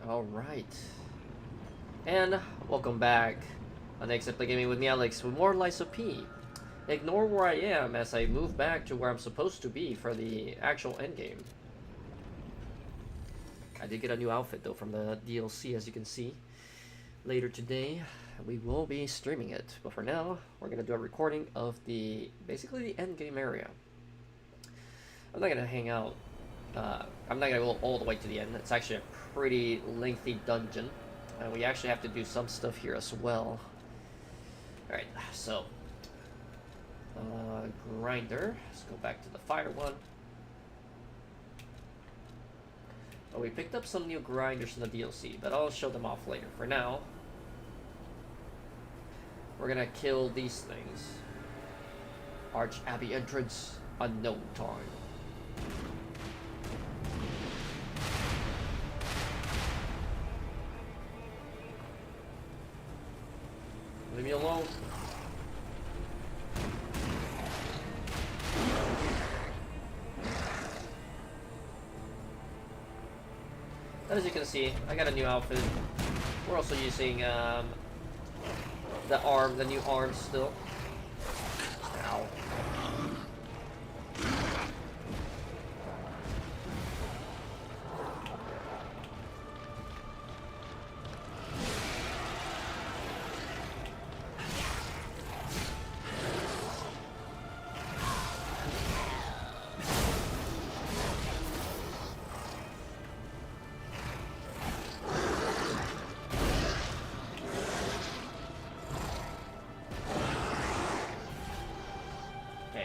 Alright. And welcome back on Next Play Gaming with me, Alex, with more Lies of P. Ignore where I am as I move back to where I'm supposed to be for the actual endgame. I did get a new outfit though from the DLC, as you can see. Later today, we will be streaming it. But for now, we're going to do a recording of basically the endgame area. I'm not going to hang out. I'm not going to go all the way to the end. It's actually a pretty lengthy dungeon. And we actually have to do some stuff here as well. Alright, so grinder. Let's go back to the fire one. Oh, we picked up some new grinders in the DLC, but I'll show them off later. For now, we're gonna kill these things. Arch Abbey entrance, unknown time. Leave me alone. As you can see, I got a new outfit. We're also using the new arms still. Ow.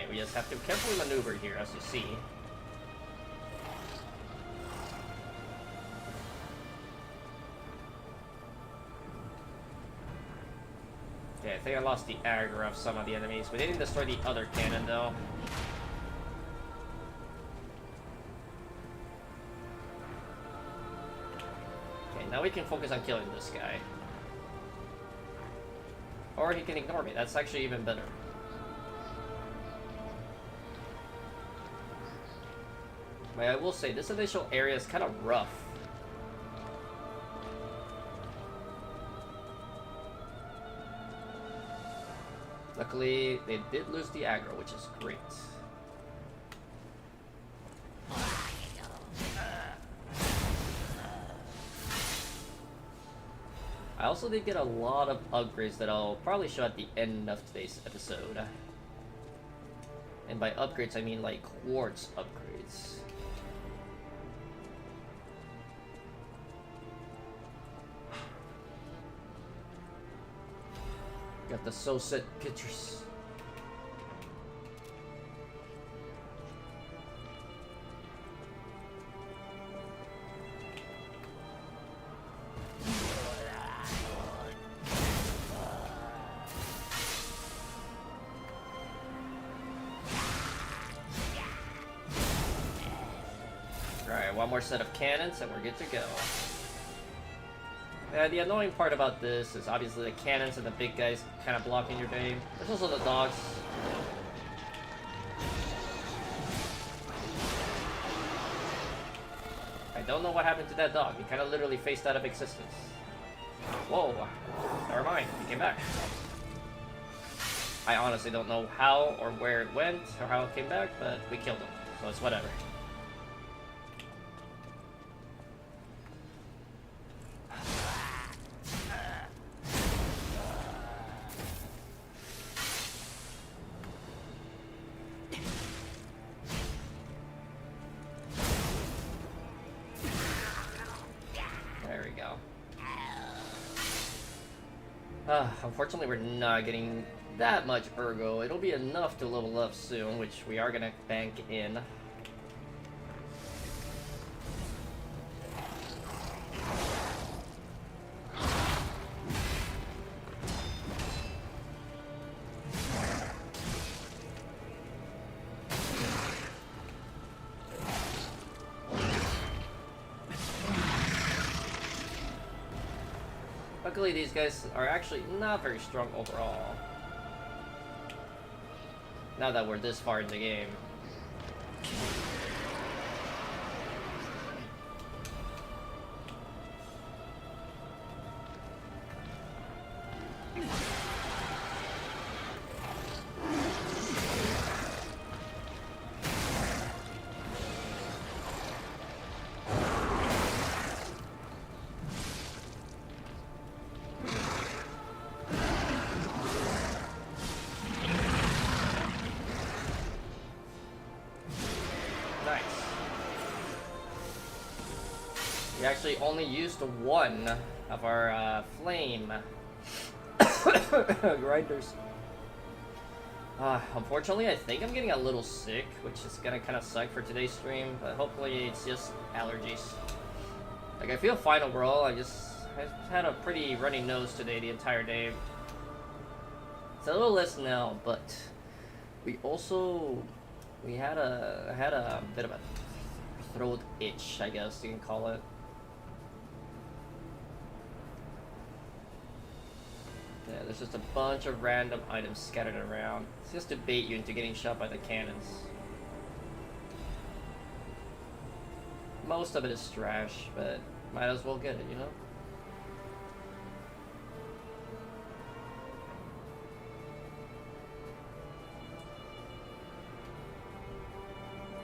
We just have to carefully maneuver here, as you see. Okay, I think I lost the aggro of some of the enemies. We didn't destroy the other cannon, though. Okay, now we can focus on killing this guy. Or he can ignore me. That's actually even better. But I will say, this initial area is kind of rough. Luckily, they did lose the aggro, which is great. I also did get a lot of upgrades that I'll probably show at the end of today's episode. And by upgrades, I mean like quartz upgrades. Got the so-set pictures. Alright, one more set of cannons and we're good to go. The annoying part about this is obviously the cannons and the big guys kind of blocking your aim. There's also the dogs. I don't know what happened to that dog. He kind of literally phased out of existence. Whoa. Never mind. He came back. I honestly don't know how or where it went or how it came back, but we killed him. So it's whatever. Unfortunately, we're not getting that much ergo. It'll be enough to level up soon, which we are gonna bank in. Luckily, these guys are actually not very strong overall. Now that we're this far in the game. actually only used one of our flame grinders. Unfortunately, I think I'm getting a little sick, which is gonna kind of suck for today's stream, but hopefully it's just allergies. Like, I feel fine overall. I had a pretty runny nose today the entire day. It's a little less now, but we had a bit of a throat itch, I guess you can call it. Yeah, there's just a bunch of random items scattered around. It's just to bait you into getting shot by the cannons. Most of it is trash, but might as well get it, you know?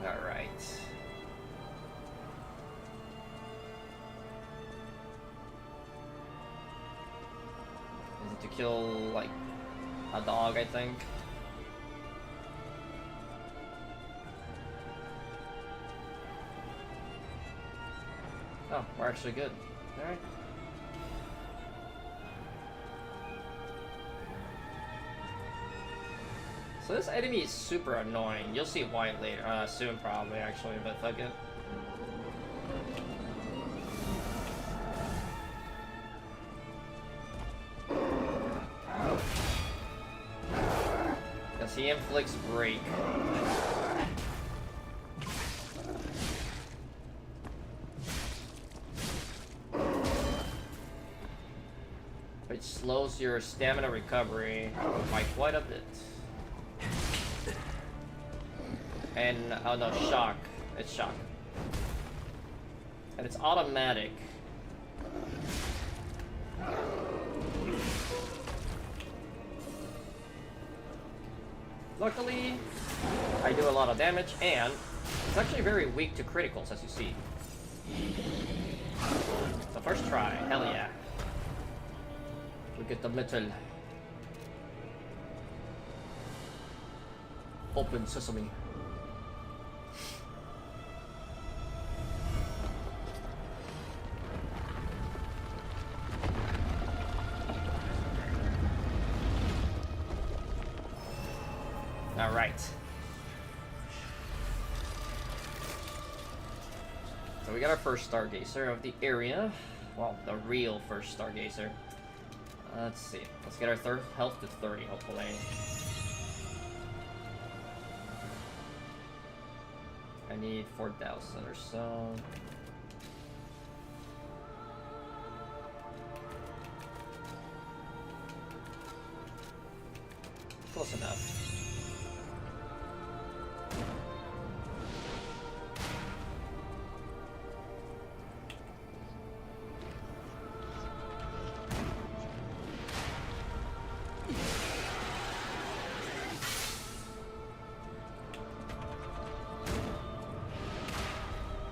Alright. Is it to kill, like, a dog, I think? Oh, we're actually good. Alright. So this enemy is super annoying. You'll see why later, soon probably, actually, but fuck it. Because he inflicts break. Which slows your stamina recovery by quite a bit. And, oh no, shock. It's shock. And it's automatic. Luckily, I do a lot of damage, and it's actually very weak to criticals, as you see. So first try, hell yeah. Look at the metal. Open sesame. Alright. So we got our first Stargazer of the area. Well, the real first Stargazer. Let's see. Let's get our third health to 30, hopefully. I need 4,000 or so. Close enough.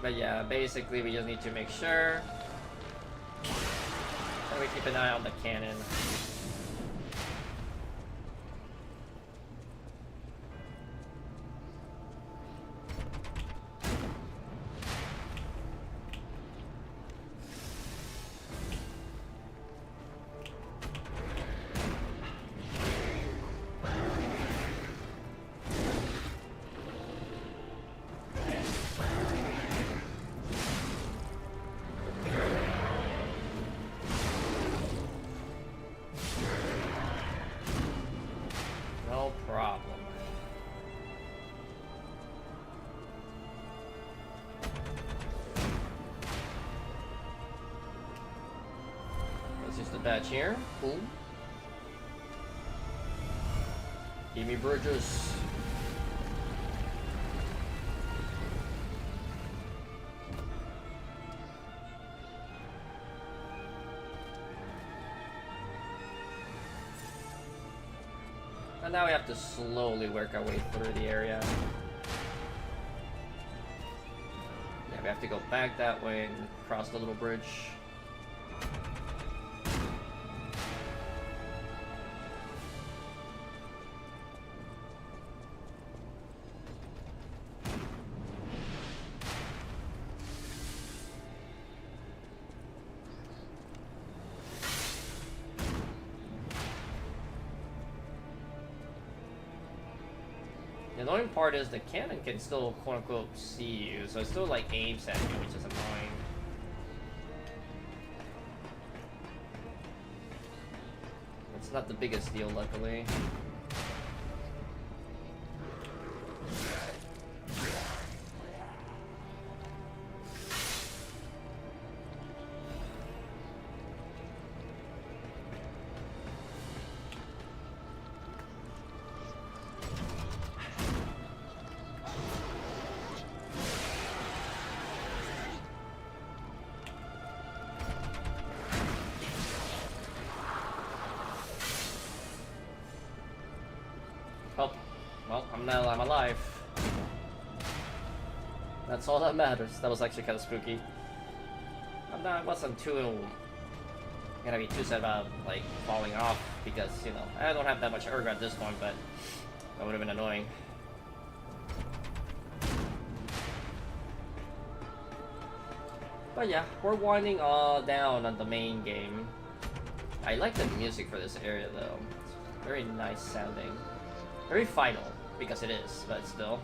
But yeah, basically we just need to make sure that we keep an eye on the cannon. Badge here. Cool. Give me bridges. And now we have to slowly work our way through the area. Yeah, we have to go back that way and cross the little bridge. annoying part is the cannon can still quote unquote see you, so it still like aims at you, which is annoying. It's not the biggest deal, luckily. Oh, well, I'm alive. That's all that matters. That was actually kind of spooky. I wasn't gonna be too sad about like falling off because, you know, I don't have that much ergo at this point, but that would have been annoying. But yeah, we're winding all down on the main game. I like the music for this area though. It's very nice sounding. Very final, because it is, but still.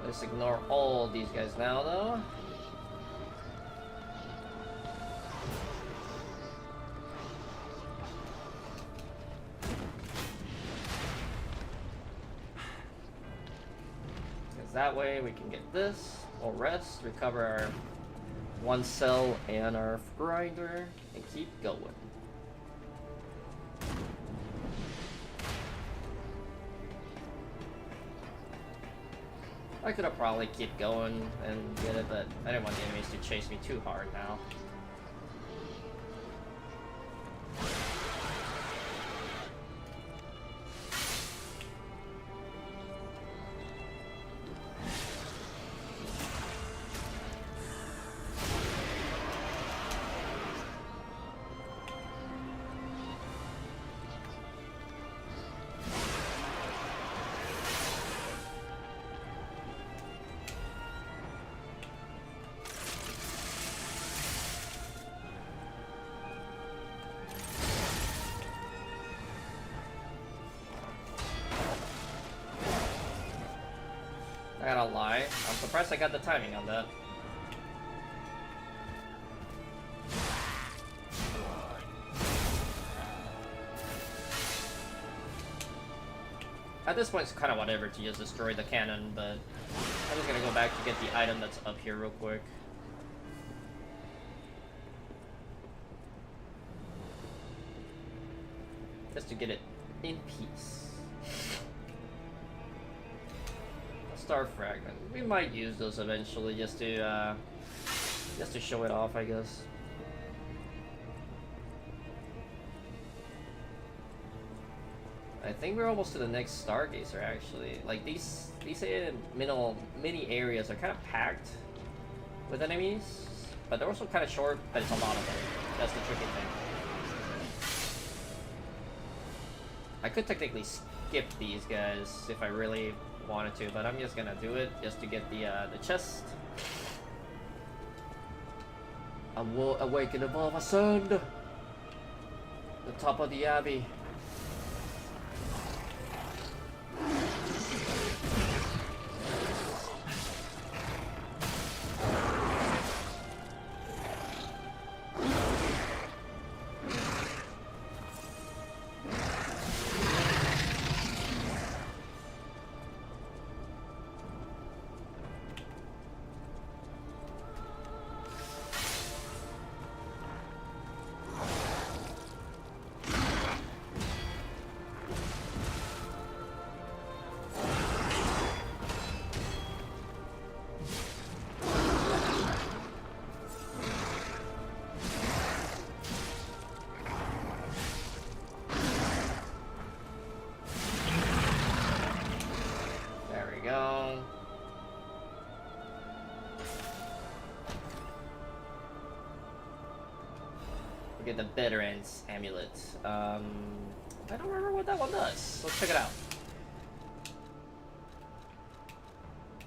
Let's ignore all these guys now, though. That way we can get this, we'll rest, recover our one cell and our grinder, and keep going. I could have probably keep going and get it, but I didn't want the enemies to chase me too hard now. I gotta lie, I'm surprised I got the timing on that. At this point, it's kind of whatever to just destroy the cannon, but I'm just gonna go back to get the item that's up here real quick. Just to get it in peace. Star fragment. We might use those eventually just to show it off, I guess. I think we're almost to the next Stargazer actually. Like these mini areas are kind of packed with enemies, but they're also kind of short, but it's a lot of them. That's the tricky thing. I could technically skip these guys if I really wanted to, but I'm just gonna do it just to get the chest. I will awaken above, ascend the top of the Abbey. Get the Veterans Amulet. I don't remember what that one does. Let's check it out.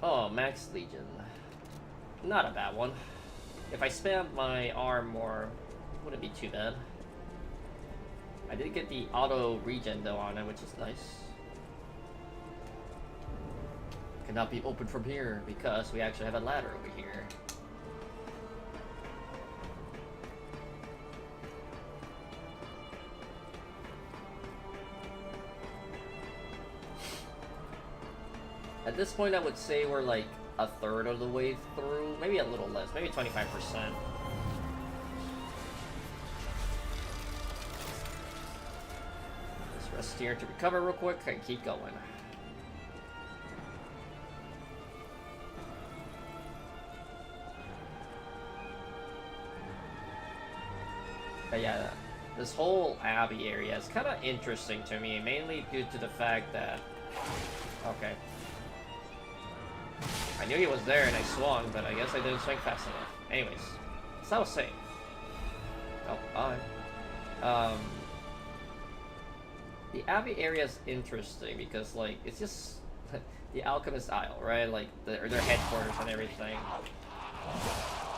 Oh, Max Legion. Not a bad one. If I spam my arm more, wouldn't be too bad. I did get the auto regen though on it, which is nice. Cannot be opened from here because we actually have a ladder over here. At this point, I would say we're like a third of the way through, maybe a little less, maybe 25%. Let's rest here to recover real quick and keep going. But yeah, this whole Abbey area is kind of interesting to me, mainly due to the fact that... Okay. I knew he was there and I swung, but I guess I didn't swing fast enough. Anyways, as I was saying. Oh, bye. The Abbey area is interesting because, like, it's just the Alchemist Isle, right? Like, their headquarters and everything.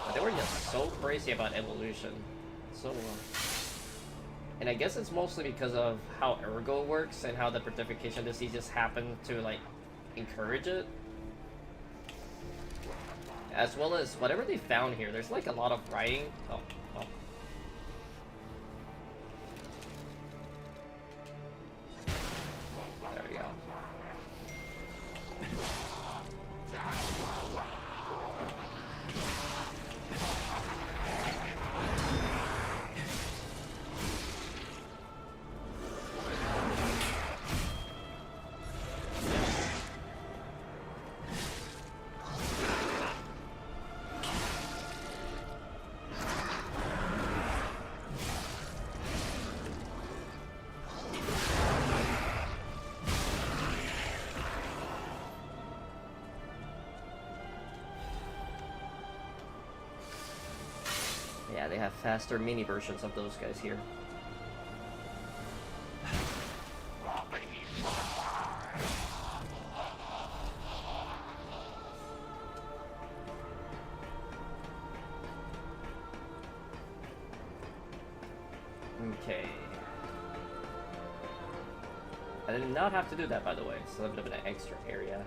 But they were just so crazy about evolution. So, and I guess it's mostly because of how Ergo works and how the Petrification disease just happened to, like, encourage it. As well as whatever they found here. There's like a lot of writing. Oh. There we go. Yeah, they have faster mini versions of those guys here. Okay. I did not have to do that, by the way, so a bit of an extra area.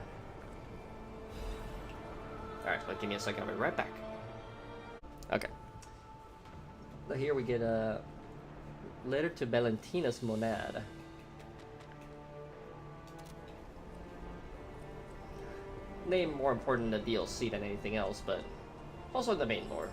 Alright, but give me a second, I'll be right back. Okay. So here we get a letter to Valentina's Monad. Name more important in the DLC than anything else, but also the main lore.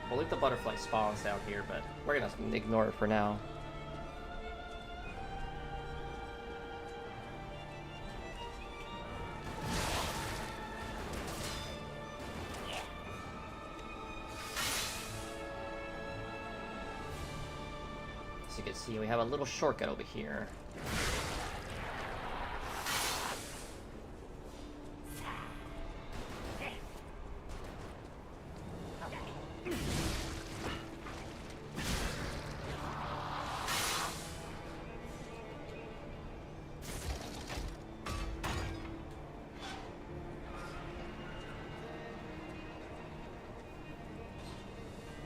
I believe the butterfly spawns down here, but we're gonna ignore it for now. As you can see, we have a little shortcut over here.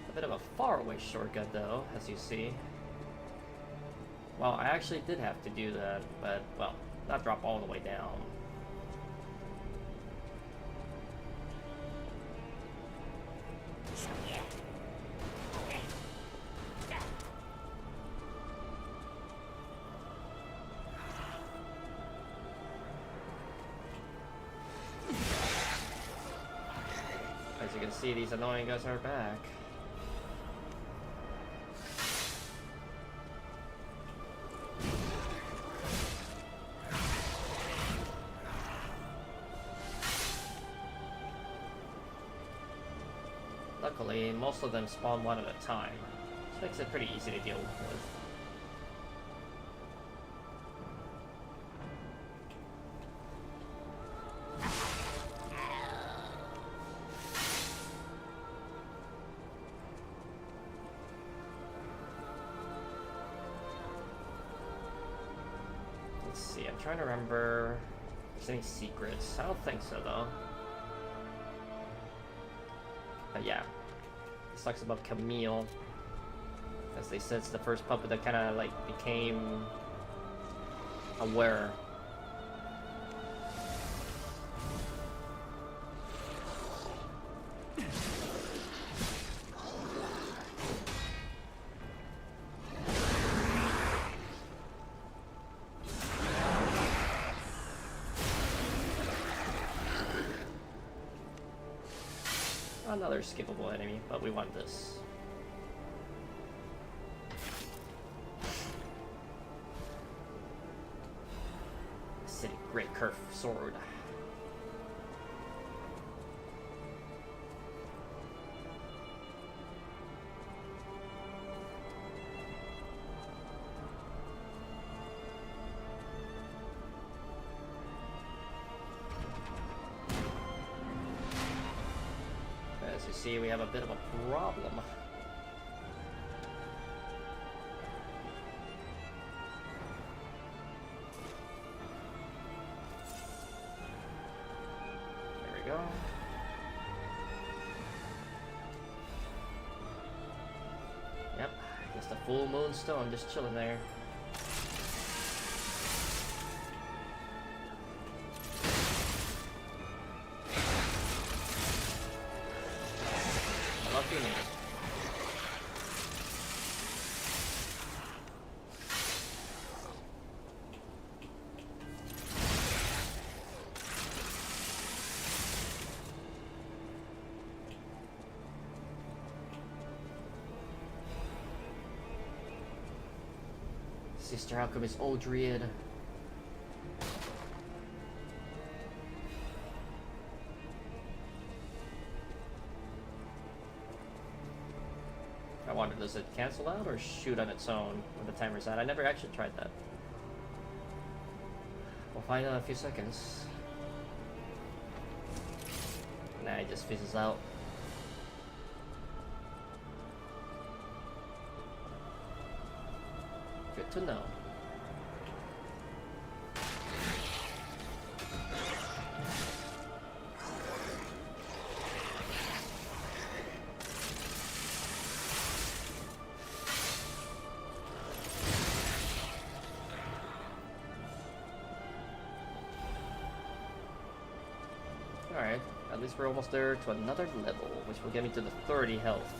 A bit of a faraway shortcut though, as you see. Well, I actually did have to do that, but, well, not drop all the way down. As you can see, these annoying guys are back. Luckily, most of them spawn one at a time, which makes it pretty easy to deal with. Let's see, I'm trying to remember if there's any secrets. I don't think so, though. But yeah, this talks about Camille. As they said, it's the first puppet that kind of like became aware. Another skippable enemy, but we want this. City Great Curve Sword. As you see, we have a bit of a problem. There we go. Yep, just a full moon stone just chilling there. Lucky me. Sister Alchemist Oldriad. I wonder, does it cancel out or shoot on its own when the timer's out? I never actually tried that. We'll find out in a few seconds. Nah, it just fizzes out. Good to know. Alright, at least we're almost there to another level, which will get me to the 30 health.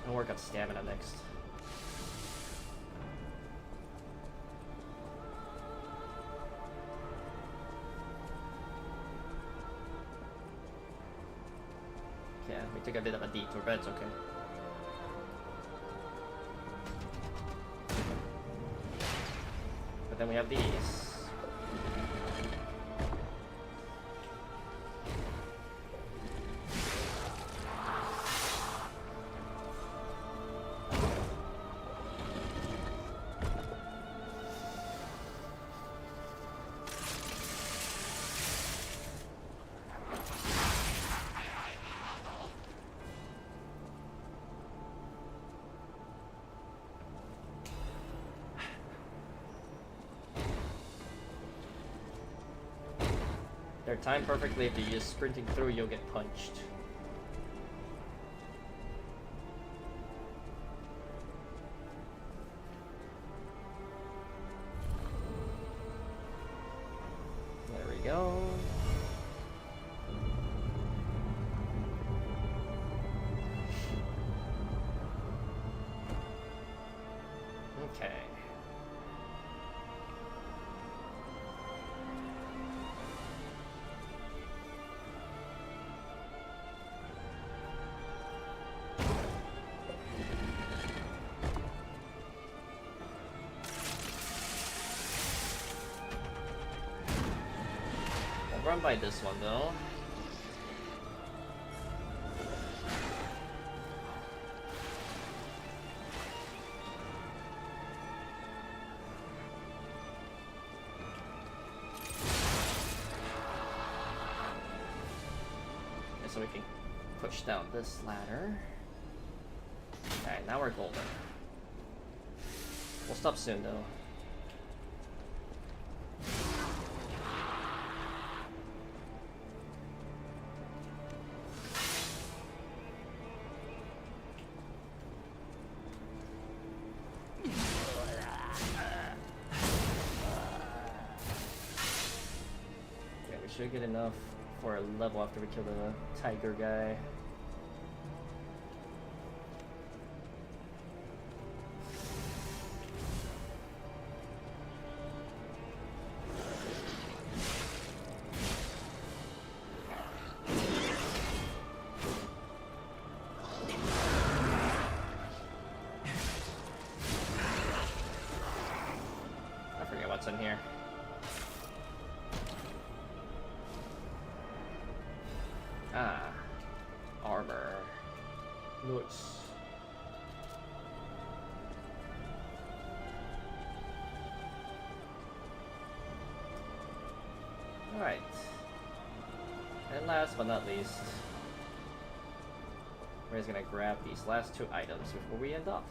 I'll work on stamina next. Yeah, we took a bit of a detour, but it's okay. But then we have these. They're timed perfectly. If you're just sprinting through, you'll get punched. There we go. Okay. I'll run by this one though. so we can push down this ladder. Alright, now we're golden. We'll stop soon though. Should get enough for a level after we kill the tiger guy. I forget what's in here. Ah, armor. Nice. Alright. And last but not least, we're just gonna grab these last two items before we end off.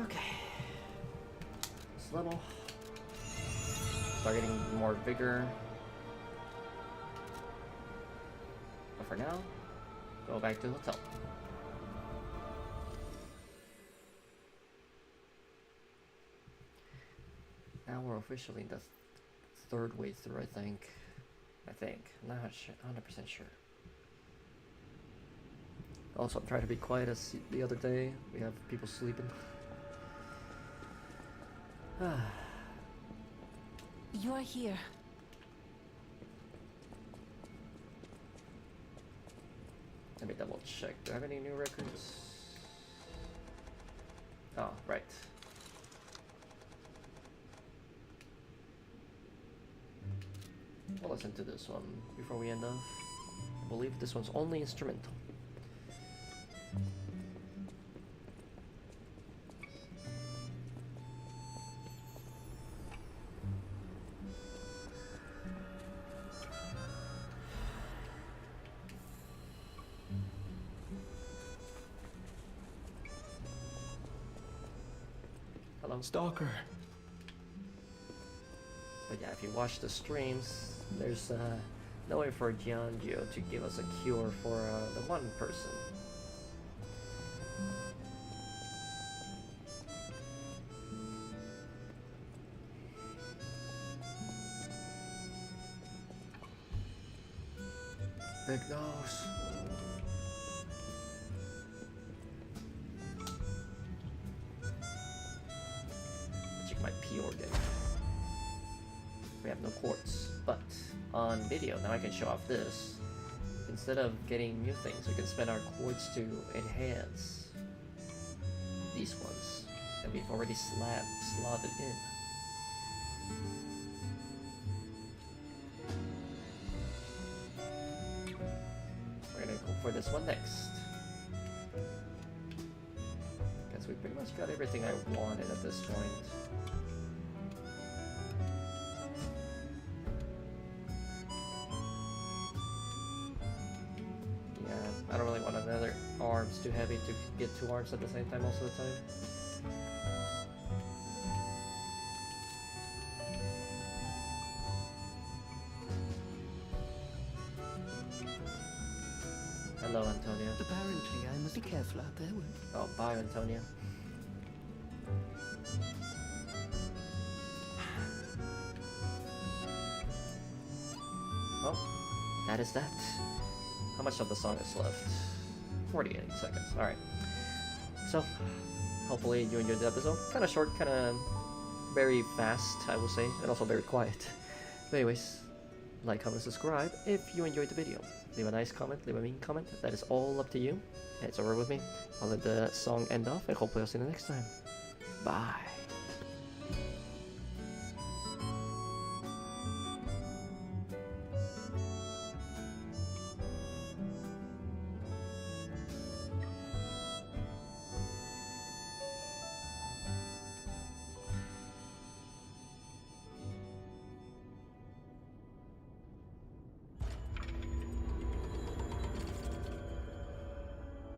Okay. This level. Start getting more vigor. But for now, go back to the hotel. Now we're officially in the third way through, I think. I'm not 100% sure. Also, I'm trying to be quiet as the other day. We have people sleeping. You are here. Let me double check. Do I have any new records? Oh, right. We'll listen to this one before we end off. I believe this one's only instrumental. Stalker. But yeah, if you watch the streams, there's no way for Giangio to give us a cure for the one person. Big nose. My P organ. We have no quartz, but on video now I can show off this. Instead of getting new things, we can spend our quartz to enhance these ones that we've already slotted in. We're gonna go for this one next. Guess we pretty much got everything I wanted at this point. I don't really want another arm. It's too heavy to get two arms at the same time most of the time. Hello, Antonia. Apparently, I must be careful out there. Oh, bye, Antonia. Well, that is that. How much of the song is left? 48 seconds. Alright. So, hopefully you enjoyed the episode. Kind of short, kind of very fast, I will say, and also very quiet. But anyways, like, comment, subscribe if you enjoyed the video. Leave a nice comment, leave a mean comment. That is all up to you. And it's over with me. I'll let the song end off, and hopefully I'll see you next time. Bye.